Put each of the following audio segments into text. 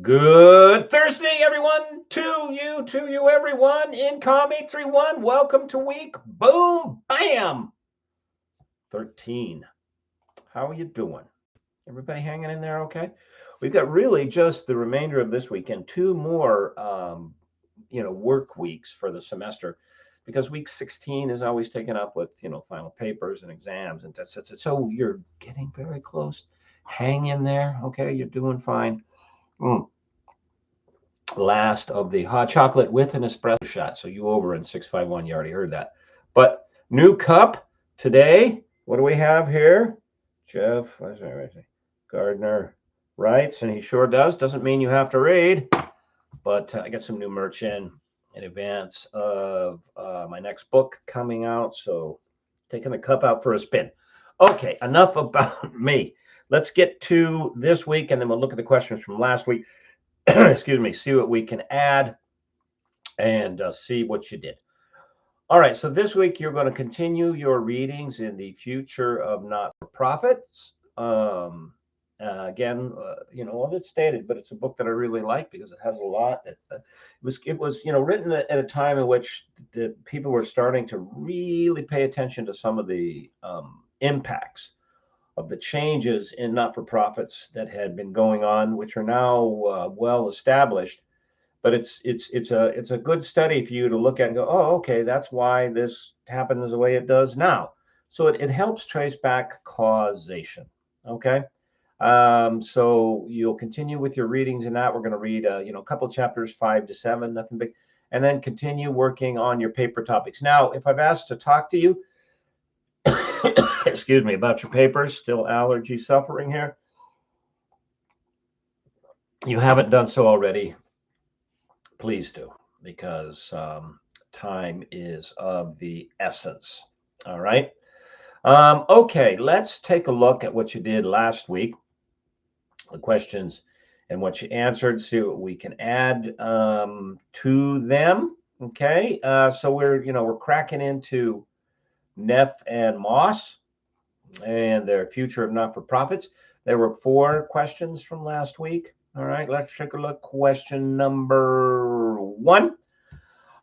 Good Thursday, everyone. To you, everyone. Incom 831. Welcome to week. Boom, bam. 13. How are you doing? Everybody hanging in there okay? We've got really just the remainder of this week and two more, work weeks for the semester because week 16 is always taken up with, final papers and exams and that's. So you're getting very close. Hang in there. Okay. You're doing fine. Mm. Last of the hot chocolate with an espresso shot. So you over in 651, you already heard that. But new cup today. What do we have here? Jeff Gardner writes, and he sure does. Doesn't mean you have to read, but I got some new merch in advance of my next book coming out. So taking the cup out for a spin. Okay, enough about me. Let's get to this week, and then we'll look at the questions from last week. Excuse me, see what we can add and see what you did. All right, so this week you're going to continue your readings in the Future of Not-for-Profits. Again, all it's stated, but it's a book that I really like because it has a lot. It was written at a time in which the people were starting to really pay attention to some of the impacts of the changes in not-for-profits that had been going on, which are now well established. But it's a good study for you to look at and go, oh, okay, that's why this happens the way it does now. So it helps trace back causation. Okay. So you'll continue with your readings in that. We're going to read, a couple chapters 5 to 7, nothing big, and then continue working on your paper topics. Now, if I've asked to talk to you, excuse me, about your papers, still allergy suffering here, you haven't done so already, please do, because time is of the essence. All right. Okay, let's take a look at what you did last week, the questions and what you answered, see what we can add to them. Okay, so we're cracking into Neff and Moss and their Future of Not-for-Profits. There were 4 questions from last week. All right, let's take a look. Question number 1.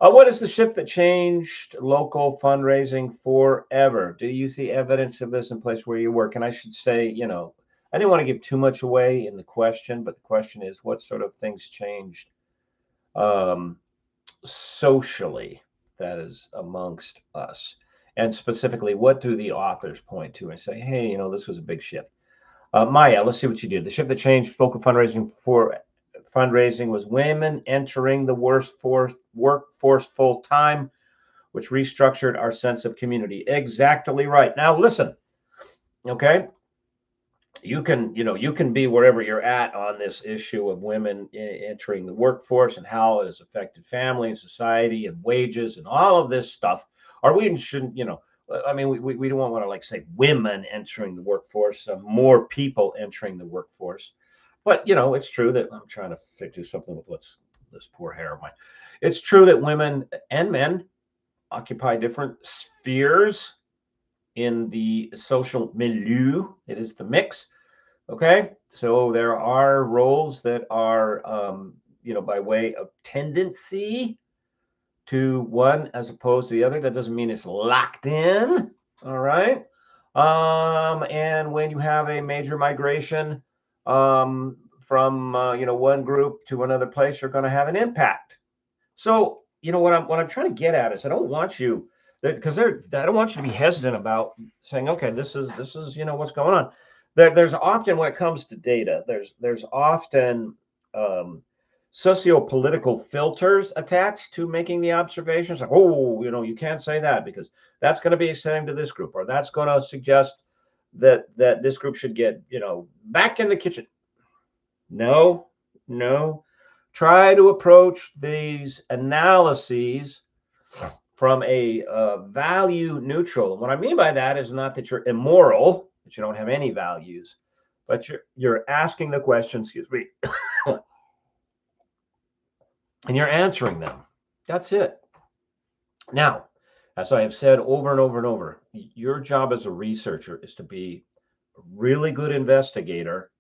What is the shift that changed local fundraising forever? Do you see evidence of this in place where you work? And I should say, I didn't want to give too much away in the question, but the question is, what sort of things changed um, socially, that is, amongst us? And specifically, what do the authors point to and say, hey, this was a big shift? Maya, let's see what you did. The shift that changed local fundraising was women entering the workforce full time, which restructured our sense of community. Exactly right. Now listen, okay? You can be wherever you're at on this issue of women entering the workforce and how it has affected family and society and wages and all of this stuff. Or we shouldn't, I mean, we don't want to like say women entering the workforce, more people entering the workforce. But it's true that I'm trying to do something with this poor hair of mine. It's true that women and men occupy different spheres in the social milieu. It is the mix. Okay, so there are roles that are, by way of tendency to one as opposed to the other. That doesn't mean it's locked in. All right. And when you have a major migration from one group to another place, you're going to have an impact. So what I'm trying to get at is I don't want you because I don't want you to be hesitant about saying, okay, this is what's going on. There's often, when it comes to data, there's often socio-political filters attached to making the observations. Like, oh, you can't say that because that's going to be extending to this group, or that's going to suggest that this group should get back in the kitchen. No. Try to approach these analyses from a value neutral. And what I mean by that is not that you're immoral, that you don't have any values, but you're asking the question, excuse me, and you're answering them. That's it. Now, as I have said over and over and over, your job as a researcher is to be really good investigator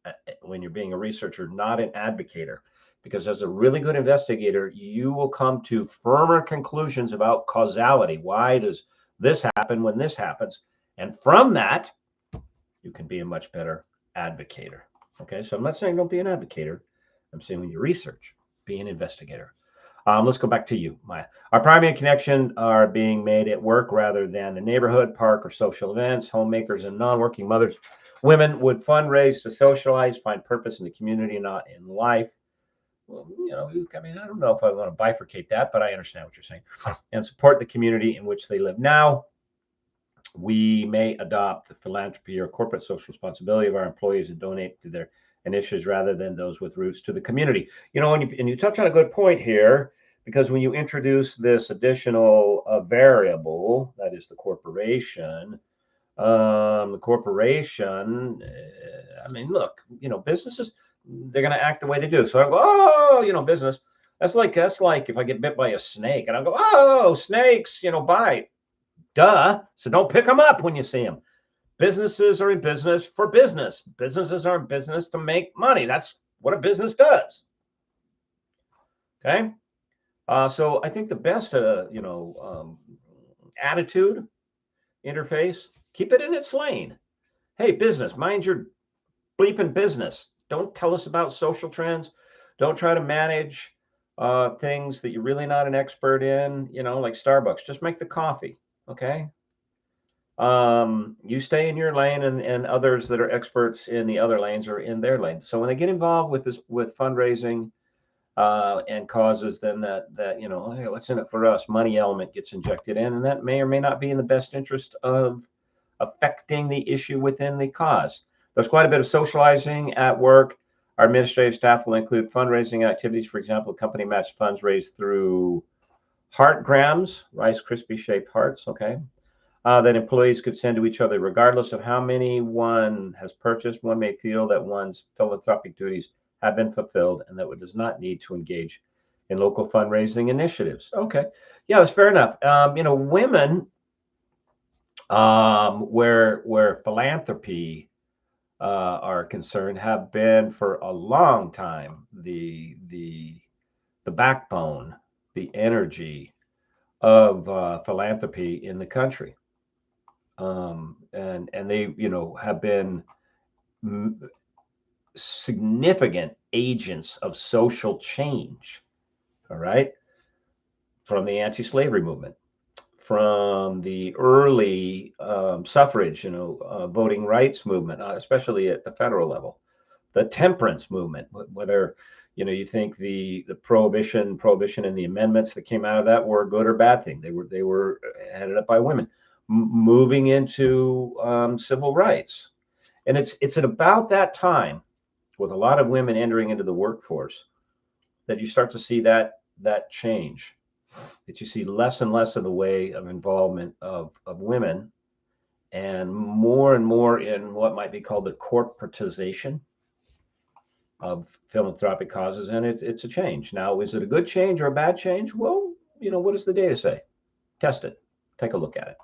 when you're being a researcher, not an advocator. Because as a really good investigator, you will come to firmer conclusions about causality. Why does this happen when this happens? And from that, you can be a much better advocator. Okay, so I'm not saying don't be an advocator. I'm saying when you research, be an investigator. Let's go back to you, Maya. Our primary connection are being made at work rather than the neighborhood, park, or social events. Homemakers and non-working mothers, women would fundraise to socialize, find purpose in the community, not in life. Well, I mean, I don't know if I want to bifurcate that, but I understand what you're saying. And support the community in which they live. Now, we may adopt the philanthropy or corporate social responsibility of our employees and donate to their initiatives rather than those with roots to the community. And you touch on a good point here, because when you introduce this additional variable, that is the corporation, I mean, look, businesses, they're going to act the way they do. So I go, oh, business. That's like if I get bit by a snake and I go, oh, snakes, bite. Duh. So don't pick them up when you see them. Businesses are in business for business. Businesses are in business to make money. That's what a business does. Okay. So I think the best, attitude, interface, keep it in its lane. Hey, business, mind your bleeping business. Don't tell us about social trends. Don't try to manage things that you're really not an expert in, like Starbucks. Just make the coffee. Okay. You stay in your lane, and others that are experts in the other lanes are in their lane. So when they get involved with fundraising and causes, then that hey, what's in it for us? Money element gets injected in, and that may or may not be in the best interest of affecting the issue within the cause. There's quite a bit of socializing at work. Our administrative staff will include fundraising activities. For example, company match funds raised through heartgrams, Rice Krispie shaped hearts. Okay. That employees could send to each other, regardless of how many one has purchased. One may feel that one's philanthropic duties have been fulfilled and that one does not need to engage in local fundraising initiatives. Okay, yeah, that's fair enough. Women, where philanthropy are concerned, have been for a long time the backbone, the energy of philanthropy in the country. And they have been significant agents of social change. All right, from the anti-slavery movement, from the early suffrage, voting rights movement, especially at the federal level, the temperance movement, whether you think the prohibition and the amendments that came out of that were a good or bad thing. They were headed up by women. Moving into civil rights. And it's at about that time, with a lot of women entering into the workforce, that you start to see that change, that you see less and less of the way of involvement of women, and more in what might be called the corporatization of philanthropic causes. And it's a change. Now, is it a good change or a bad change? Well, what does the data say? Test it. Take a look at it.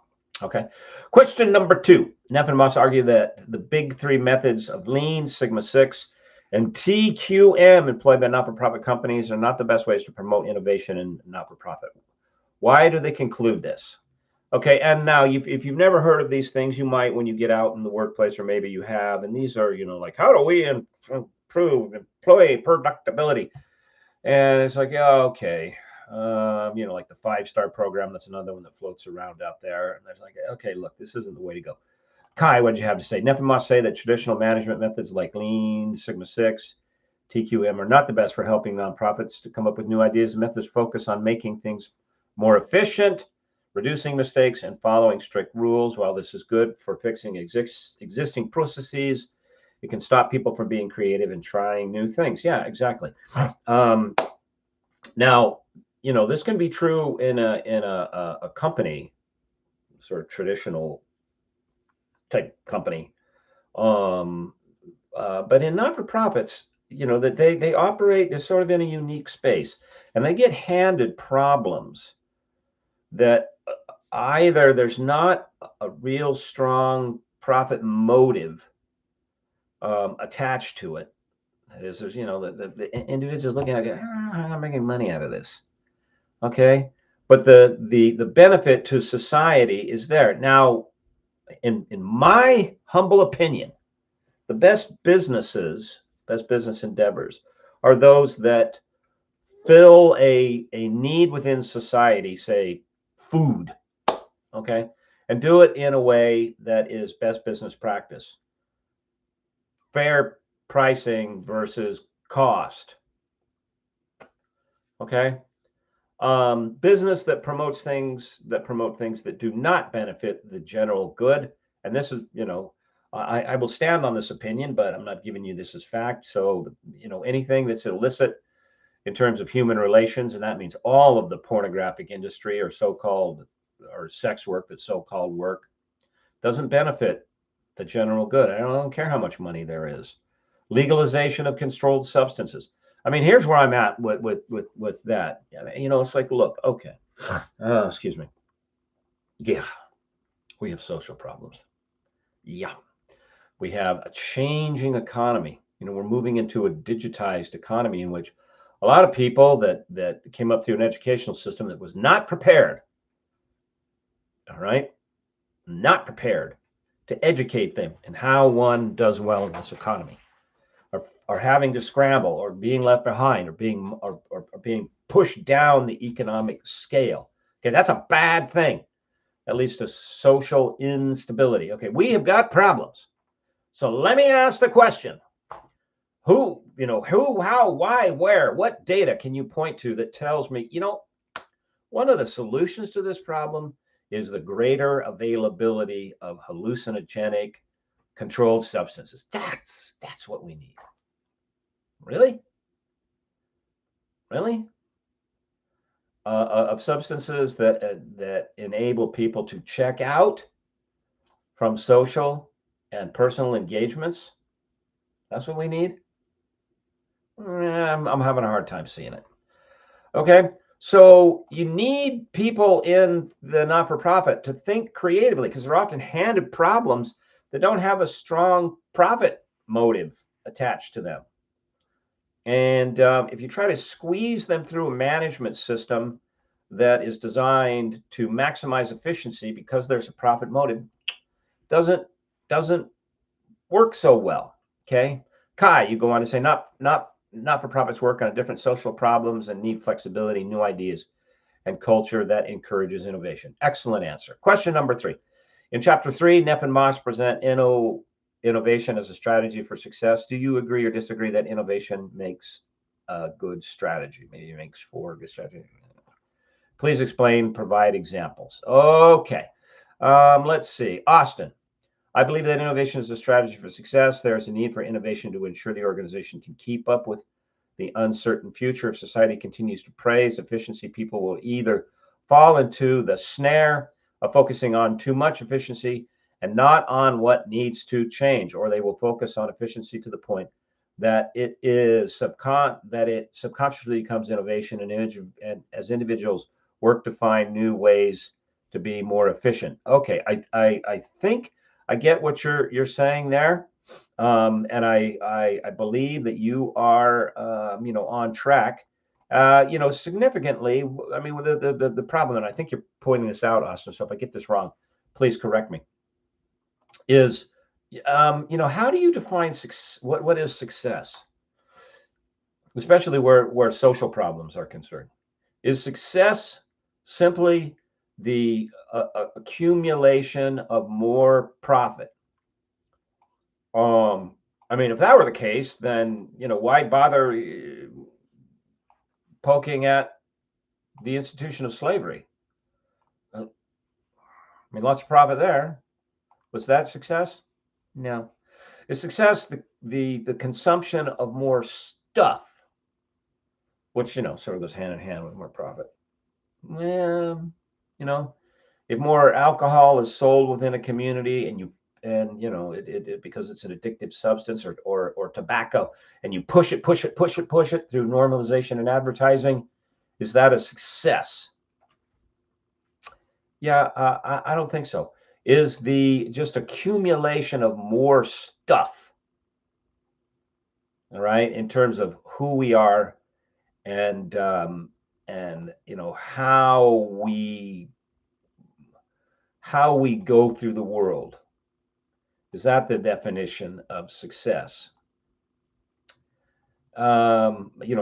Okay. Question number 2. Neff and Moss argue that the big 3 methods of Lean, Sigma 6, and TQM employed by not-for-profit companies are not the best ways to promote innovation in not-for-profit. Why do they conclude this? Okay. And now, if you've never heard of these things, you might when you get out in the workplace, or maybe you have. And these are, like, how do we improve employee productivity? And it's like, yeah, okay. Like the 5-star program, that's another one that floats around out there. And there's like, okay, look, this isn't the way to go. Kai, what did you have to say? Neff and Moss say that traditional management methods like Lean, Sigma 6, TQM are not the best for helping nonprofits to come up with new ideas. The methods focus on making things more efficient, reducing mistakes, and following strict rules. While this is good for fixing existing processes, it can stop people from being creative and trying new things. Yeah, exactly. Now, this can be true in a company, sort of traditional type company, but in not-for-profits, that they operate as sort of in a unique space, and they get handed problems that either there's not a real strong profit motive attached to it. That is, there's, the individuals looking at it, I'm making money out of this. Okay. But the benefit to society is there. Now, in my humble opinion, the best business endeavors are those that fill a need within society, say food, okay, and do it in a way that is best business practice, fair pricing versus cost, okay. Business that promotes things that do not benefit the general good. And this is, I will stand on this opinion, but I'm not giving you this as fact. So, anything that's illicit in terms of human relations, and that means all of the pornographic industry or so-called or sex work, that's so-called work, doesn't benefit the general good. I don't care how much money there is. Legalization of controlled substances. I mean, here's where I'm at with that. It's like, look, okay, excuse me. Yeah, we have social problems. Yeah, we have a changing economy. We're moving into a digitized economy in which a lot of people that came up through an educational system that was not prepared, all right, not prepared to educate them in how one does well in this economy, are having to scramble or being left behind or being pushed down the economic scale. Okay, that's a bad thing. That leads to social instability. Okay, we have got problems. So let me ask the question. Who, how, why, where, what data can you point to that tells me, one of the solutions to this problem is the greater availability of hallucinogenic controlled substances. That's what we need. Really? Really? Of substances that enable people to check out from social and personal engagements. That's what we need. I'm having a hard time seeing it. Okay, so you need people in the not-for-profit to think creatively because they're often handed problems that don't have a strong profit motive attached to them. And if you try to squeeze them through a management system that is designed to maximize efficiency because there's a profit motive, doesn't work so well. Okay, Kai, you go on to say not-for-profits work on different social problems and need flexibility, new ideas, and culture that encourages innovation. Excellent answer. Question number 3. In chapter 3, Neff and Moss present innovation as a strategy for success. Do you agree or disagree that innovation makes a good strategy? Maybe it makes for a good strategy. Please explain, provide examples. Okay. Let's see. Austin, I believe that innovation is a strategy for success. There is a need for innovation to ensure the organization can keep up with the uncertain future. If society continues to praise efficiency, people will either fall into the snare of focusing on too much efficiency and not on what needs to change, or they will focus on efficiency to the point that it subconsciously becomes innovation, and as individuals work to find new ways to be more efficient. Okay, I think I get what you're saying there, and I believe that you are on track. Significantly. I mean, the problem, and I think you're pointing this out, Austin. So if I get this wrong, please correct me. Is how do you define success? What is success, especially where social problems are concerned? Is success simply the accumulation of more profit? I mean, if that were the case, then why bother poking at the institution of slavery? I mean, lots of profit there. Was that success? No. Is success the consumption of more stuff, which sort of goes hand in hand with more profit? Well, if more alcohol is sold within a community it because it's an addictive substance or tobacco, and you push it through normalization and advertising, is that a success? Yeah, I don't think so. Is the just accumulation of more stuff all right, in terms of who we are and how we go through the world. Is that the definition of success?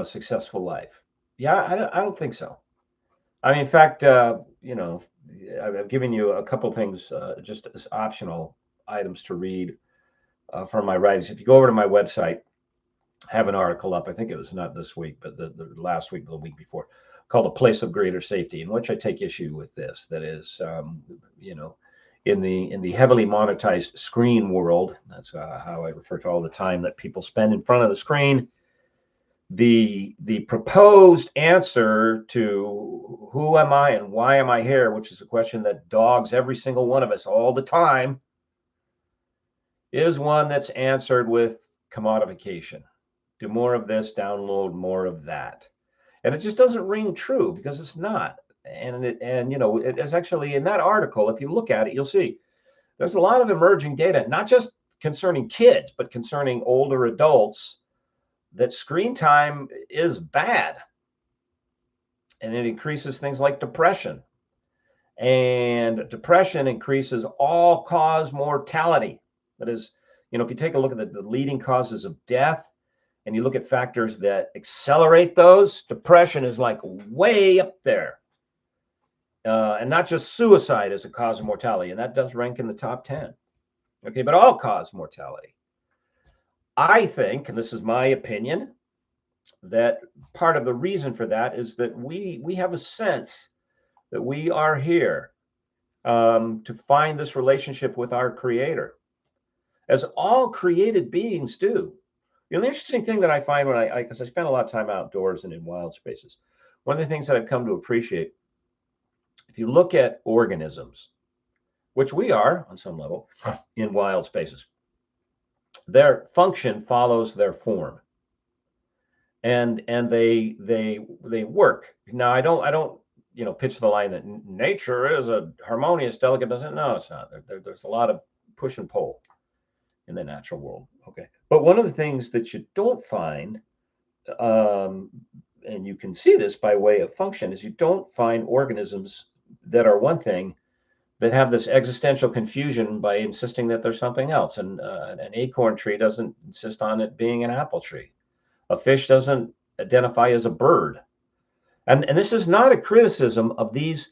Successful life. Yeah, I don't think so. I mean, in fact, I've given you a couple things just as optional items to read from my writings. If you go over to my website, I have an article up. I think it was not this week, but the last week, the week before, called "A Place of Greater Safety," in which I take issue with this. That is, in the heavily monetized screen world, that's how I refer to all the time that people spend in front of the screen. The proposed answer to who am I and why am I here, which is a question that dogs every single one of us all the time, is one that's answered with commodification. Do more of this, download more of that. And it just doesn't ring true because it's not. It's actually in that article, if you look at it, you'll see there's a lot of emerging data, not just concerning kids, but concerning older adults, that screen time is bad. And it increases things like depression. And depression increases all-cause mortality. That is, if you take a look at the leading causes of death and you look at factors that accelerate those, depression is like way up there. And not just suicide as a cause of mortality. And that does rank in the top 10. Okay, but all-cause mortality. I think, and this is my opinion, that part of the reason for that is that we have a sense that we are here to find this relationship with our Creator, as all created beings do. The interesting thing that I find because I spend a lot of time outdoors and in wild spaces, one of the things that I've come to appreciate, if you look at organisms, which we are on some level in wild spaces, their function follows their form. And they work. Now I don't pitch the line that nature is a harmonious, delicate. Doesn't No, it's not. There's a lot of push and pull in the natural world. Okay, but one of the things that you don't find, and you can see this by way of function, is you don't find organisms that are one thing that have this existential confusion by insisting that there's something else. And an acorn tree doesn't insist on it being an apple tree. A fish doesn't identify as a bird. And this is not a criticism of these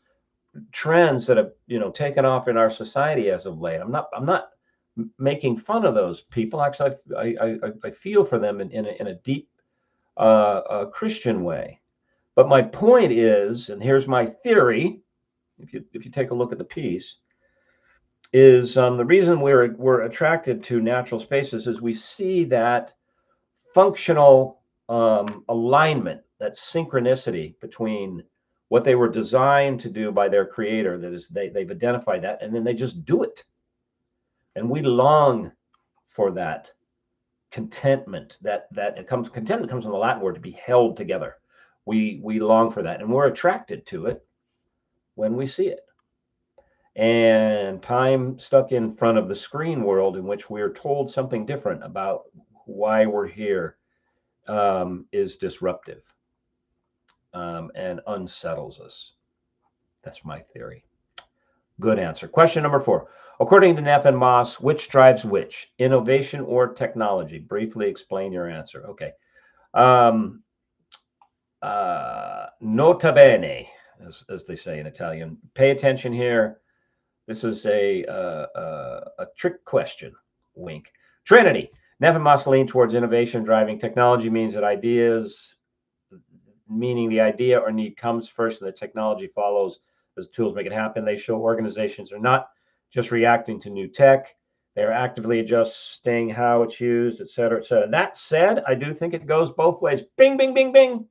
trends that have taken off in our society as of late. I'm not making fun of those people. Actually, I feel for them in a deep Christian way. But my point is, and here's my theory, if you take a look at the piece, is the reason we're attracted to natural spaces is we see that functional alignment, that synchronicity between what they were designed to do by their Creator. That is, they've identified that, and then they just do it. And we long for that contentment. Contentment comes from the Latin word to be held together. We long for that, and we're attracted to it when we see it. And time stuck in front of the screen world, in which we're told something different about why we're here, is disruptive and unsettles us. That's my theory. Good answer. Question number 4. According to Neff and Moss, which drives which? Innovation or technology? Briefly explain your answer. Okay. Nota bene, as they say in Italian. Pay attention here. This is a trick question. Wink. Trinity. Neff and Moss lean towards innovation driving technology, means that ideas, meaning the idea or need comes first and the technology follows as tools make it happen. They show organizations are not just reacting to new tech. They're actively adjusting how it's used, et cetera, et cetera. That said, I do think it goes both ways. Bing, bing, bing, bing.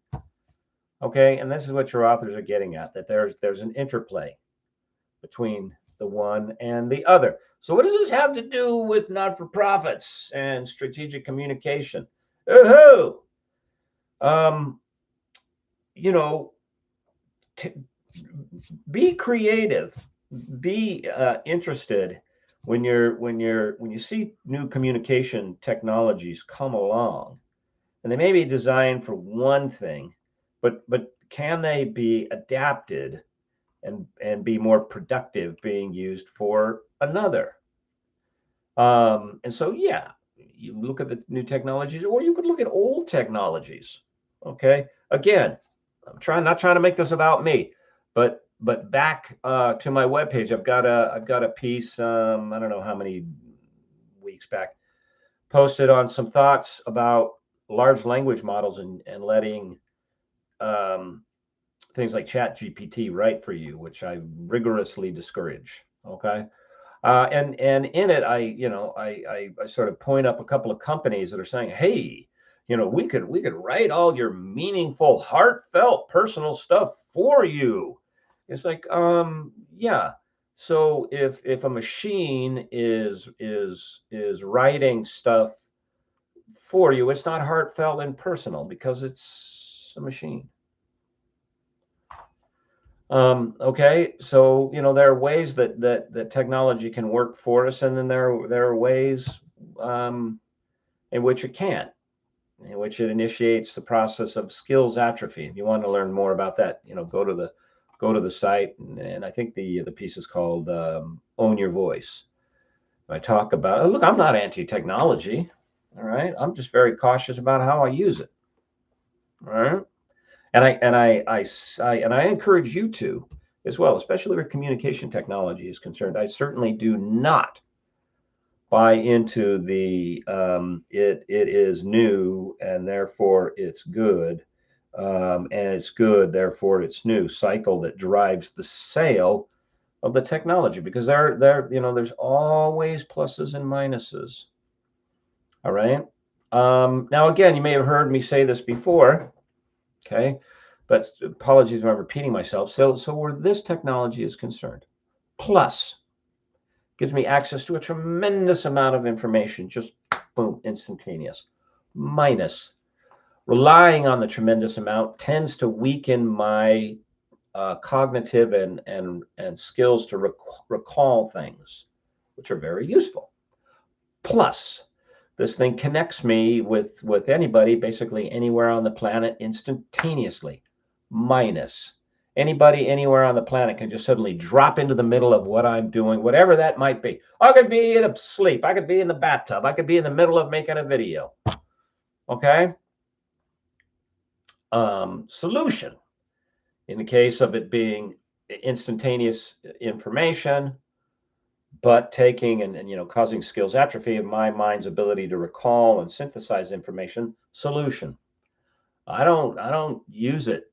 Okay, and this is what your authors are getting at, that there's an interplay between the one and the other. So what does this have to do with not-for-profits and strategic communication? Be creative, be interested when you see new communication technologies come along. and they may be designed for one thing, but can they be adapted and be more productive being used for another? And so, yeah, you look at the new technologies, or you could look at old technologies. Okay, again, not trying to make this about me, but back to my webpage, I've got a piece. I don't know how many weeks back, posted on some thoughts about large language models and letting um, things like Chat GPT write for you, which I rigorously discourage. Okay. And in it, I sort of point up a couple of companies that are saying, hey, we could write all your meaningful, heartfelt, personal stuff for you. It's like, yeah. So if a machine is writing stuff for you, it's not heartfelt and personal because it's a machine. Okay, so there are ways that technology can work for us, and then there are ways in which it can't, in which it initiates the process of skills atrophy. If you want to learn more about that, go to the site, and I think the piece is called "Own Your Voice." I talk about, look, I'm not anti-technology, all right. I'm just very cautious about how I use it, all right. And I encourage you to as well, especially where communication technology is concerned. I certainly do not buy into the it is new and therefore it's good, and it's good therefore it's new cycle that drives the sale of the technology, because there's always pluses and minuses. All right. Now again, you may have heard me say this before. Okay, but apologies if I'm repeating myself. So where this technology is concerned, plus gives me access to a tremendous amount of information, just boom, instantaneous. Minus, relying on the tremendous amount tends to weaken my cognitive and skills to recall things, which are very useful. Plus, this thing connects me with anybody, basically anywhere on the planet, instantaneously. Minus, anybody anywhere on the planet can just suddenly drop into the middle of what I'm doing, whatever that might be. I could be in sleep. I could be in the bathtub. I could be in the middle of making a video. Okay. Solution. In the case of it being instantaneous information, but taking and causing skills atrophy of my mind's ability to recall and synthesize information. Solution. I don't use it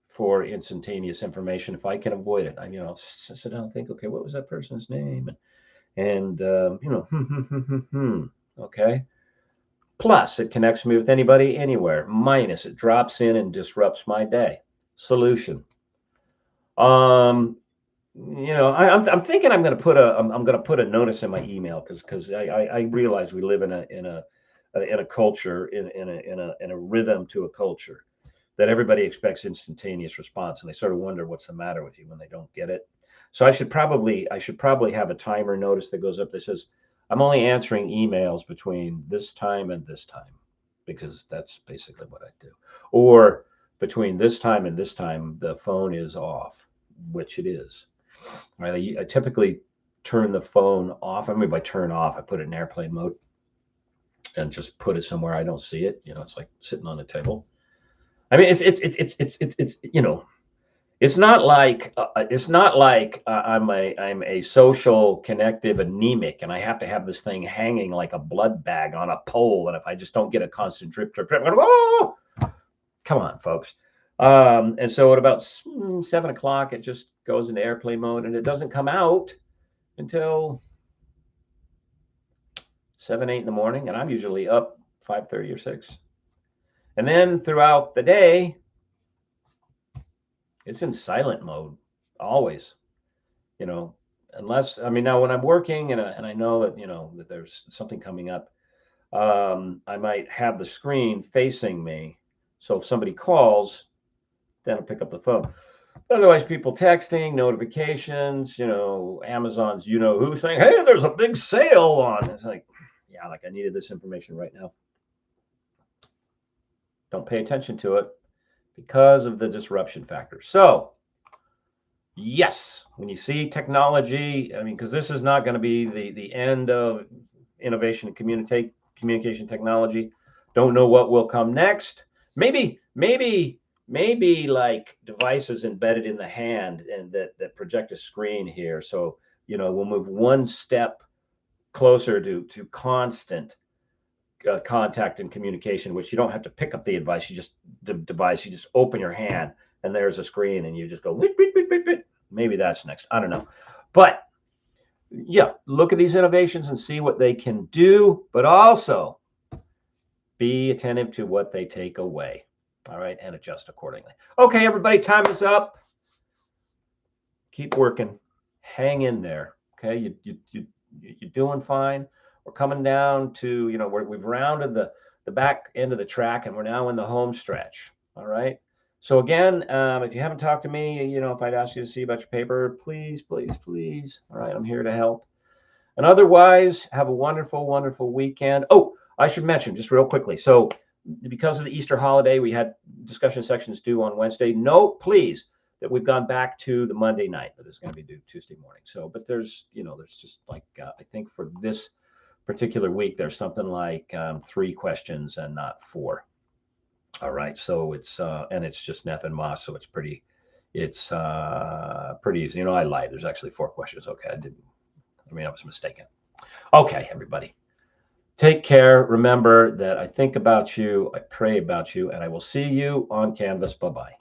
for instantaneous information if I can avoid it. I'll sit down and think, okay, what was that person's name? And okay. Plus, it connects me with anybody anywhere. Minus, it drops in and disrupts my day. Solution. I'm thinking I'm going to put a notice in my email, because I realize we live in a culture, in a rhythm to a culture, that everybody expects instantaneous response, and they sort of wonder what's the matter with you when they don't get it. So I should probably have a timer notice that goes up that says, I'm only answering emails between this time and this time, because that's basically what I do. Or between this time and this time, the phone is off, which it is. Right? I typically turn the phone off. I mean, by turn off, I put it in airplane mode and just put it somewhere I don't see it. It's like sitting on a table. I mean, it's not like I'm a social connective anemic and I have to have this thing hanging like a blood bag on a pole. And if I just don't get a constant drip, drip, drip, oh, come on, folks. And so at about 7 o'clock, it just goes into airplane mode, and it doesn't come out until 7, 8 in the morning. And I'm usually up 5:30 or 6. And then throughout the day, it's in silent mode always, unless, now when I'm working and I know that, that there's something coming up, I might have the screen facing me. So if somebody calls, then I'll pick up the phone. Otherwise, people texting, notifications, Amazon's, who saying, hey, there's a big sale on. It's like, yeah, like I needed this information right now. Don't pay attention to it because of the disruption factor. So, yes, when you see technology, I mean, because this is not going to be the end of innovation and communication technology. Don't know what will come next. Maybe like devices embedded in the hand and that project a screen here. So, we'll move one step closer to constant contact and communication, which you don't have to pick up the device. You just open your hand and there's a screen and you just go, whip, whip, whip, whip, whip. Maybe that's next. I don't know. But yeah, look at these innovations and see what they can do, but also be attentive to what they take away. All right, and adjust accordingly. Okay, everybody, time is up. Keep working. Hang in there. Okay, you're doing fine. We're coming down to, we've rounded the back end of the track and we're now in the home stretch. All right. So again, if you haven't talked to me, if I'd ask you to see about your paper, please, please, please. All right, I'm here to help. And otherwise, have a wonderful, wonderful weekend. Oh, I should mention just real quickly. So because of the Easter holiday, we had discussion sections due on Wednesday. Note, please, that we've gone back to the Monday night that is going to be due Tuesday morning. So, but there's just like, I think for this particular week, there's something like 3 questions and not 4. All right. So it's, and it's just Neff and Moss. So it's pretty easy. I lied. There's actually 4 questions. Okay. I was mistaken. Okay, everybody. Take care. Remember that I think about you, I pray about you, and I will see you on Canvas. Bye-bye.